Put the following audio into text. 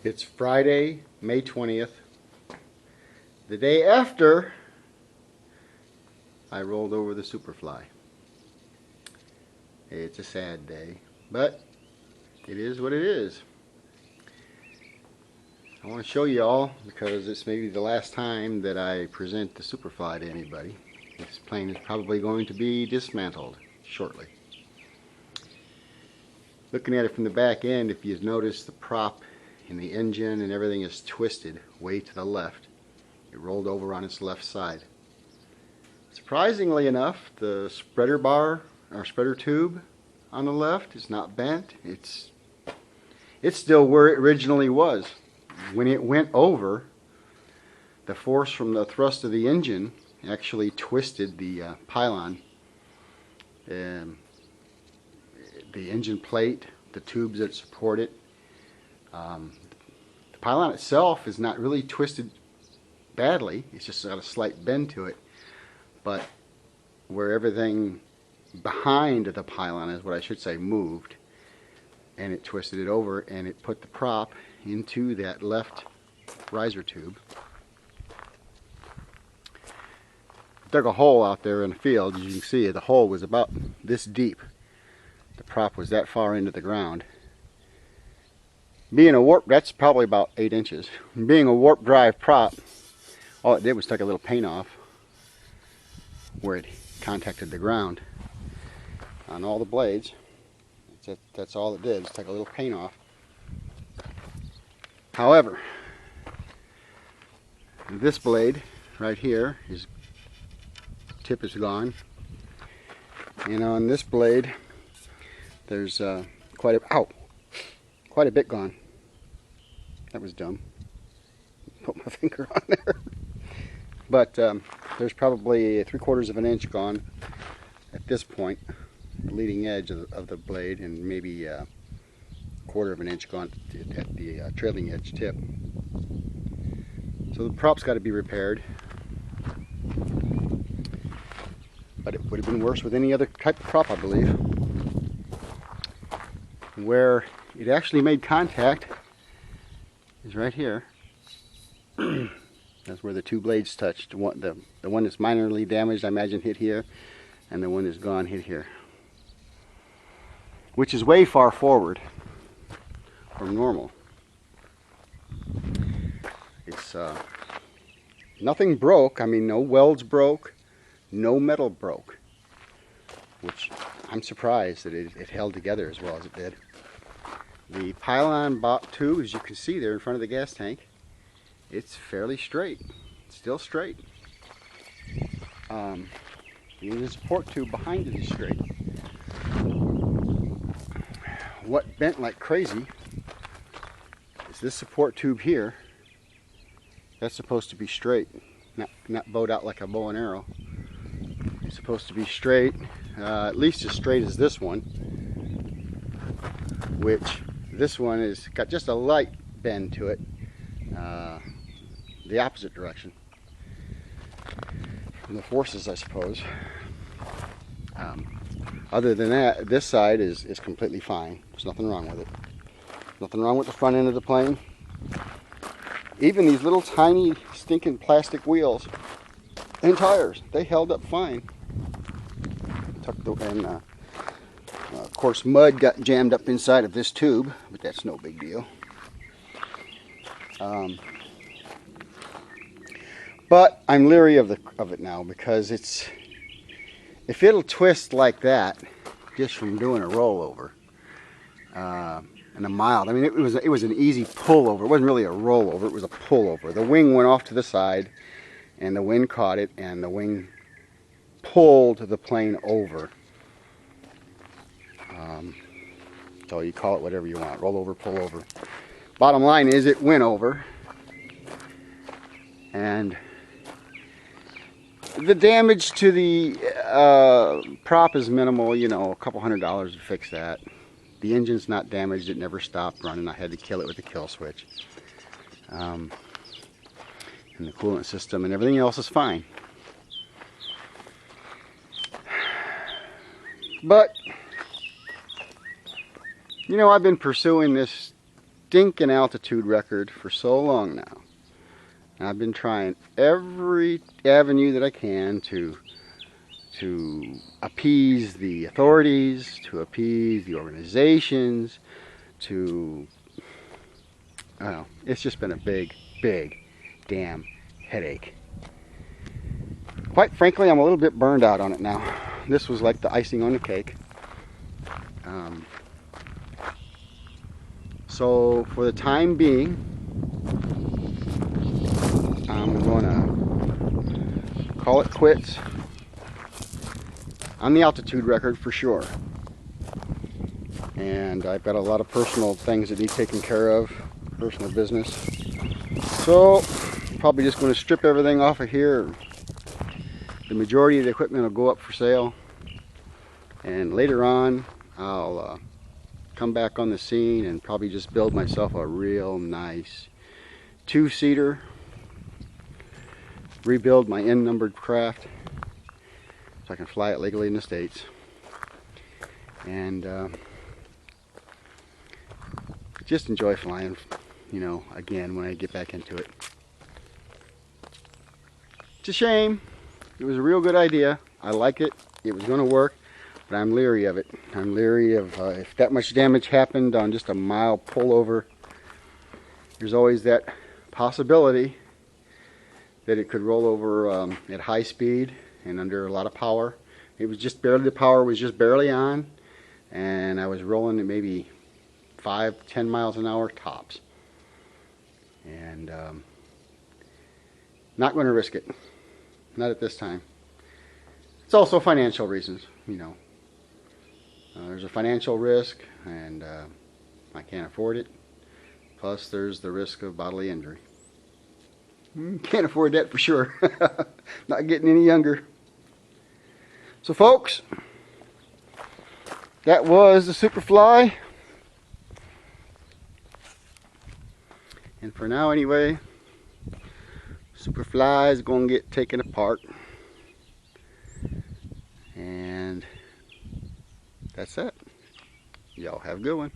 It's Friday, May 20th, the day after I rolled over the Superfly. It's a sad day, but it is what it is. I want to show you all because it's maybe the last time that I present the Superfly to anybody. This plane is probably going to be dismantled shortly. Looking at it from the back end, if you've noticed, the prop in the engine and everything is twisted way to the left. It rolled over on its left side. Surprisingly enough, the spreader bar or spreader tube on the left is not bent. It's still where it originally was. When it went over, the force from the thrust of the engine actually twisted the pylon. The engine plate, the tubes that support it. The pylon itself is not really twisted badly. It's just got a slight bend to it. But where everything behind the pylon is what I should say moved, and it twisted it over and it put the prop into that left riser tube. Dug a hole out there in the field. As you can see, the hole was about this deep. The prop was that far into the ground. Being a warp, that's probably about 8 inches. Being a warp drive prop, all it did was take a little paint off where it contacted the ground on all the blades. That's all it did, is take a little paint off. However, this blade right here, his tip is gone, and on this blade there's quite a bit gone. That was dumb. Put my finger on there. But there's probably 3/4 of an inch gone at this point, the leading edge of the blade, and maybe 1/4 of an inch gone at the trailing edge tip. So the prop's got to be repaired. But it would have been worse with any other type of prop, I believe. Where it actually made contact is right here. That's where the two blades touched. The one that's minorly damaged, I imagine, hit here, and the one that's gone hit here, which is way far forward from normal. It's nothing broke. I mean, no welds broke, no metal broke, which I'm surprised that it held together as well as it did. The pylon tube, as you can see there in front of the gas tank, it's fairly straight, still straight. The engine support tube behind it is straight. What bent like crazy is this support tube here. That's supposed to be straight, not bowed out like a bow and arrow. It's supposed to be straight, at least as straight as this one, which this one has got just a light bend to it, the opposite direction from the forces, I suppose. Other than that, this side is completely fine. There's nothing wrong with it. Nothing wrong with the front end of the plane. Even these little tiny stinking plastic wheels and tires, they held up fine. Of course, mud got jammed up inside of this tube, but that's no big deal. But I'm leery of it now, because if it'll twist like that just from doing a rollover and a mild, I mean, it was an easy pullover. It wasn't really a rollover, it was a pullover. The wing went off to the side and the wind caught it, and the wing pulled the plane over. So you call it whatever you want, roll over, pull over. Bottom line is, it went over, and the damage to the prop is minimal. You know, a couple $100 to fix that. The engine's not damaged, it never stopped running. I had to kill it with a kill switch. And the coolant system and everything else is fine. But, you know, I've been pursuing this stinking altitude record for so long now. And I've been trying every avenue that I can to appease the authorities, to appease the organizations, it's just been a big damn headache. Quite frankly, I'm a little bit burned out on it now. This was like the icing on the cake. So for the time being, I'm gonna call it quits on the altitude record for sure. And I've got a lot of personal things that need taken care of, personal business. So probably just going to strip everything off of here. The majority of the equipment will go up for sale, and later on I'll come back on the scene and probably just build myself a real nice two-seater, rebuild my N-numbered craft so I can fly it legally in the States, and just enjoy flying, you know, again when I get back into it. It's a shame. It was a real good idea. I like it. It was going to work, but I'm leery of it. I'm leery of if that much damage happened on just a mild pullover, there's always that possibility that it could roll over at high speed and under a lot of power. It was just barely, the power was just barely on, and I was rolling at maybe 5-10 miles an hour tops. And not going to risk it. Not at this time. It's also financial reasons, you know. There's a financial risk, and I can't afford it. Plus, there's the risk of bodily injury. Can't afford that for sure. Not getting any younger. So, folks, that was the Superfly. And for now, anyway, Superfly is going to get taken apart, and that's it. Y'all have a good one.